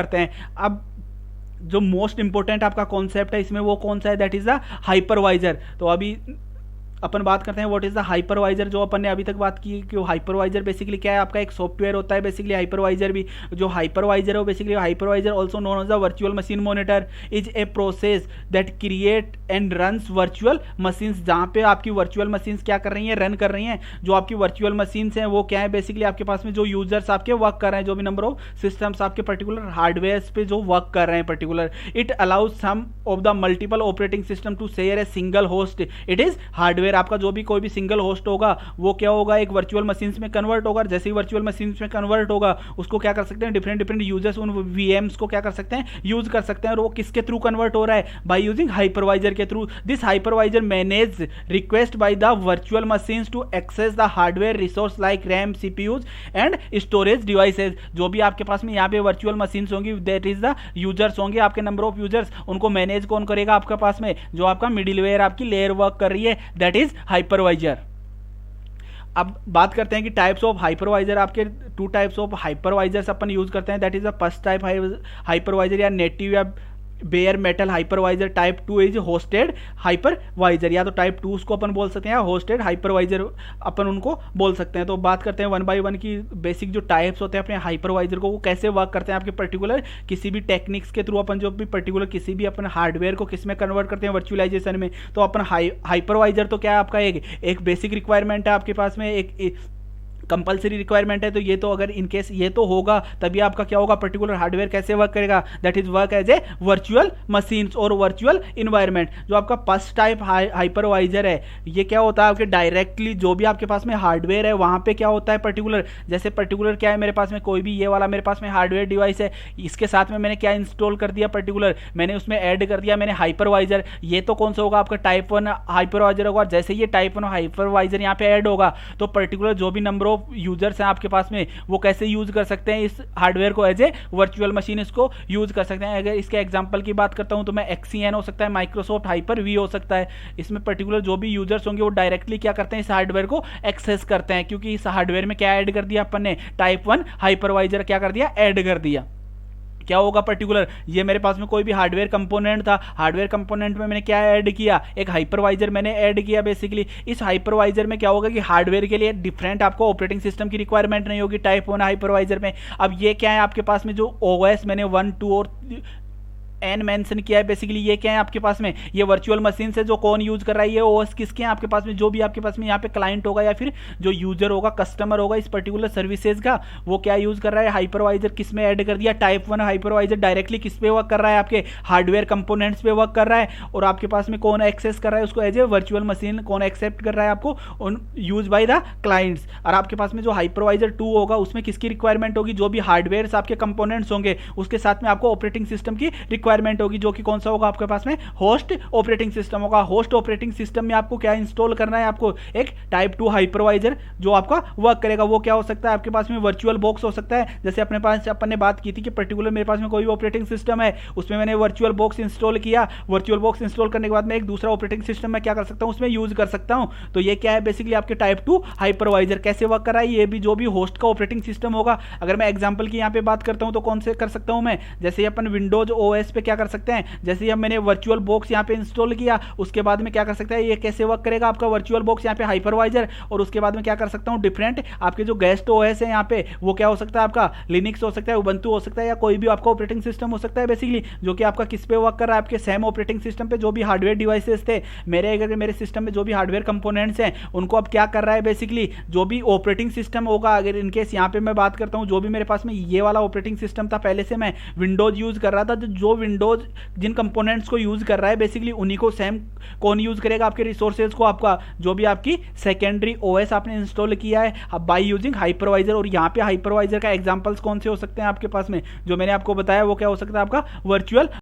करते हैं। अब जो मोस्ट इंपॉर्टेंट आपका कॉन्सेप्ट है इसमें वो कौन सा है, दैट इज द हाइपरवाइजर। तो अभी अपन बात करते हैं व्हाट इज द हाइपरवाइजर। जो अपन ने अभी तक बात की कि हाइपरवाइजर बेसिकली क्या है, आपका एक सॉफ्टवेयर होता है बेसिकली हाइपरवाइजर भी। जो हाइपरवाइजर है वो basically hypervisor also known as the virtual machine monitor is a process that create and runs virtual machines. जहाँ पे आपकी वर्चुअल मशीन्स क्या कर रही हैं, रन कर रही हैं। जो आपकी वर्चुअल मशीन्स हैं वो क्या है बेसिकली आपके पास में जो यूजर्स आपके वर्क कर रहे हैं, जो भी नंबर ऑफ सिस्टम्स आपके पर्टिकुलर हार्डवेयर पे जो वर्क कर रहे हैं particular. It allows some of the multiple operating system to share a single host. It is hardware आपका जो भी कोई भी सिंगल होस्ट होगा वो क्या होगा, एक वर्चुअल मशीन्स में कन्वर्ट होगा। जैसे ही वर्चुअल मशीन्स में कन्वर्ट होगा उसको क्या कर सकते हैं, डिफरेंट डिफरेंट यूजर्स उन वीएम्स को क्या कर सकते हैं, यूज कर सकते हैं। और वो किसके थ्रू कन्वर्ट हो रहा है, बाय यूजिंग हाइपरवाइजर के through. This hypervisor manage request by the virtual machines to access the hardware resource like RAM, CPUs and storage devices. जो भी आपके पास में यहाँ पे वर्चुअल मशीन्स होंगी दैट इज द यूजर्स होंगे, आपके नंबर ऑफ यूजर्स, उनको मैनेज कौन करेगा आपके पास में, जो आपका मिडिलवेयर आपकी लेयर वर्क कर रही है, दैट इज हाइपरवाइजर। अब बात करते हैं कि टाइप्स ऑफ हाइपरवाइजर। आपके two types of hypervisors upon use करते हैं, that is the first type hypervisor या नेटिव या bear metal hypervisor. Type 2 is hosted hypervisor, या तो टाइप 2 उसको अपन बोल सकते हैं या होस्टेड हाइपरवाइजर अपन उनको बोल सकते हैं। तो बात करते हैं वन बाय वन की बेसिक जो टाइप्स होते हैं अपने हाइपरवाइजर को वो कैसे वर्क करते हैं आपके पर्टिकुलर किसी भी टेक्निक्स के थ्रू। अपन जो भी पर्टिकुलर किसी भी अपन हार्डवेयर को किस में कन्वर्ट करते हैं, वर्चुअलाइजेशन में। तो अपन हाइपरवाइजर तो क्या है आपका एक बेसिक रिक्वायरमेंट है आपके पास में, एक कंपलसरी रिक्वायरमेंट है। तो ये तो अगर इनकेस ये तो होगा तभी आपका क्या होगा, पर्टिकुलर हार्डवेयर कैसे वर्क करेगा, that is work as a virtual machines और वर्चुअल इन्वायरमेंट। जो आपका फर्स्ट टाइप हाइपरवाइजर है ये क्या होता है, आपके डायरेक्टली जो भी आपके पास में हार्डवेयर है वहां पे क्या होता है पर्टिकुलर, जैसे पर्टिकुलर क्या है मेरे पास में कोई भी ये वाला मेरे पास में हार्डवेयर डिवाइस है, इसके साथ में मैंने क्या इंस्टॉल कर दिया पर्टिकुलर, मैंने उसमें ऐड कर दिया मैंने हाइपरवाइजर। ये तो कौन सा होगा आपका टाइप 1 हाइपरवाइजर होगा। जैसे ये टाइप 1 हाइपरवाइजर यहाँ पे ऐड होगा तो पर्टिकुलर जो भी नंबर ऑफ यूजर्स हैं आपके पास में वो कैसे यूज कर सकते हैं इस हार्डवेयर को, एज ए वर्चुअल मशीन इसको यूज कर सकते हैं। अगर इसके एग्जांपल की बात करता हूं तो मैं XCN हो सकता है, माइक्रोसॉफ्ट हाइपर वी हो सकता है। इसमें पर्टिकुलर जो भी यूजर्स होंगे वो डायरेक्टली क्या करते हैं, इस हार्डवेयर को एक्सेस करते हैं, क्योंकि इस हार्डवेयर में क्या ऐड कर दिया अपन ने, टाइप 1 हाइपरवाइजर क्या कर दिया, ऐड कर दिया। क्या होगा पर्टिकुलर, ये मेरे पास में कोई भी हार्डवेयर कंपोनेंट था, हार्डवेयर कंपोनेंट में मैंने क्या ऐड किया, एक हाइपरवाइजर मैंने ऐड किया बेसिकली। इस हाइपरवाइजर में क्या होगा कि हार्डवेयर के लिए डिफरेंट आपको ऑपरेटिंग सिस्टम की रिक्वायरमेंट नहीं होगी टाइप 1 हाइपरवाइजर में। अब ये क्या है आपके पास में जो OS मैंने 1, 2 और N मेंशन किया है बेसिकली, ये क्या है आपके पास में, ये वर्चुअल मशीन से जो कौन यूज कर रहा है, ये OS किसके हैं आपके पास में, जो भी आपके पास में यहाँ पे क्लाइंट होगा या फिर जो यूजर होगा, कस्टमर होगा इस पर्टिकुलर सर्विसेज का, वो क्या यूज कर रहा है, हाइपरवाइजर किस में ऐड कर दिया, टाइप 1 हाइपरवाइजर डायरेक्टली किस पे वर्क कर रहा है, आपके हार्डवेयर कंपोनेंट्स पे वर्क कर रहा है। और आपके पास में कौन एक्सेस कर रहा है उसको, एज ए वर्चुअल मशीन कौन एक्सेप्ट कर रहा है आपको, यूज बाय द क्लाइंट्स। और आपके पास में जो हाइपरवाइजर 2 होगा उसमें किसकी रिक्वायरमेंट होगी, जो भी हार्डवेयर आपके कंपोनेंट्स होंगे उसके साथ में आपको ऑपरेटिंग सिस्टम की रिक्वायरमेंट होगी, जो कि कौन सा होगा आपके पास में, होस्ट ऑपरेटिंग सिस्टम होगा। होस्ट ऑपरेटिंग सिस्टम में आपको क्या इंस्टॉल करना है, आपको एक टाइप 2 हाइपरवाइजर जो आपका वर्क करेगा। वो क्या हो सकता है आपके पास में, वर्चुअल बॉक्स हो सकता है। जैसे अपने पास अपन ने बात की थी कि पर्टिकुलर मेरे पास में कोई भी ऑपरेटिंग सिस्टम है उसमें मैंने वर्चुअल बॉक्स इंस्टॉल किया, वर्चुअल बॉक्स इंस्टॉल करने के बाद में एक दूसरा ऑपरेटिंग सिस्टम मैं क्या कर सकता हूं उसमें यूज कर सकता हूं। तो ये क्या है बेसिकली आपके टाइप 2 हाइपरवाइजर कैसे वर्क कर रहा है, ये भी जो भी होस्ट का ऑपरेटिंग सिस्टम होगा। अगर मैं एग्जांपल की यहाँ पे बात करता हूं तो कौन से कर सकता हूं मैं, जैसे अपन विंडोज OS पे क्या कर सकते हैं, जैसे मैंने वर्चुअल बॉक्स यहाँ पे इंस्टॉल किया उसके बाद में क्या कर सकता है, ये कैसे वर्क करेगा आपका वर्चुअल बॉक्स यहाँ पे हाइपरवाइजर। और उसके बाद में क्या कर सकता हूँ, डिफरेंट आपके जो गेस्ट OS है यहाँ पे वो क्या हो सकता है आपका, लिनक्स हो सकता है, उबंटू हो सकता है, या कोई भी आपका ऑपरेटिंग सिस्टम हो सकता है बेसिकली, जो कि आपका किस पे वर्क कर रहा है, आपके सेम ऑपरेटिंग सिस्टम पे जो भी हार्डवेयर डिवाइसेस थे मेरे, अगर मेरे सिस्टम में जो भी हार्डवेयर कंपोनेंट्स हैं उनको अब क्या कर रहा है बेसिकली, जो भी ऑपरेटिंग सिस्टम होगा, अगर इनकेस यहाँ पे मैं बात करता हूँ जो भी मेरे पास में ये वाला ऑपरेटिंग सिस्टम था, पहले से मैं विंडोज यूज कर रहा था, तो जो विंडोज जिन कंपोनेंट्स को यूज कर रहा है बेसिकली उन्हीं को सेम कौन यूज करेगा, आपके रिसोर्सेज को, आपका जो भी आपकी सेकेंडरी OS आपने इंस्टॉल किया है अब बाय यूजिंग हाइपरवाइजर। और यहाँ पे हाइपरवाइजर का एग्जांपल्स कौन से हो सकते हैं आपके पास में, जो मैंने आपको बताया वो क्या हो सकता है आपका वर्चुअल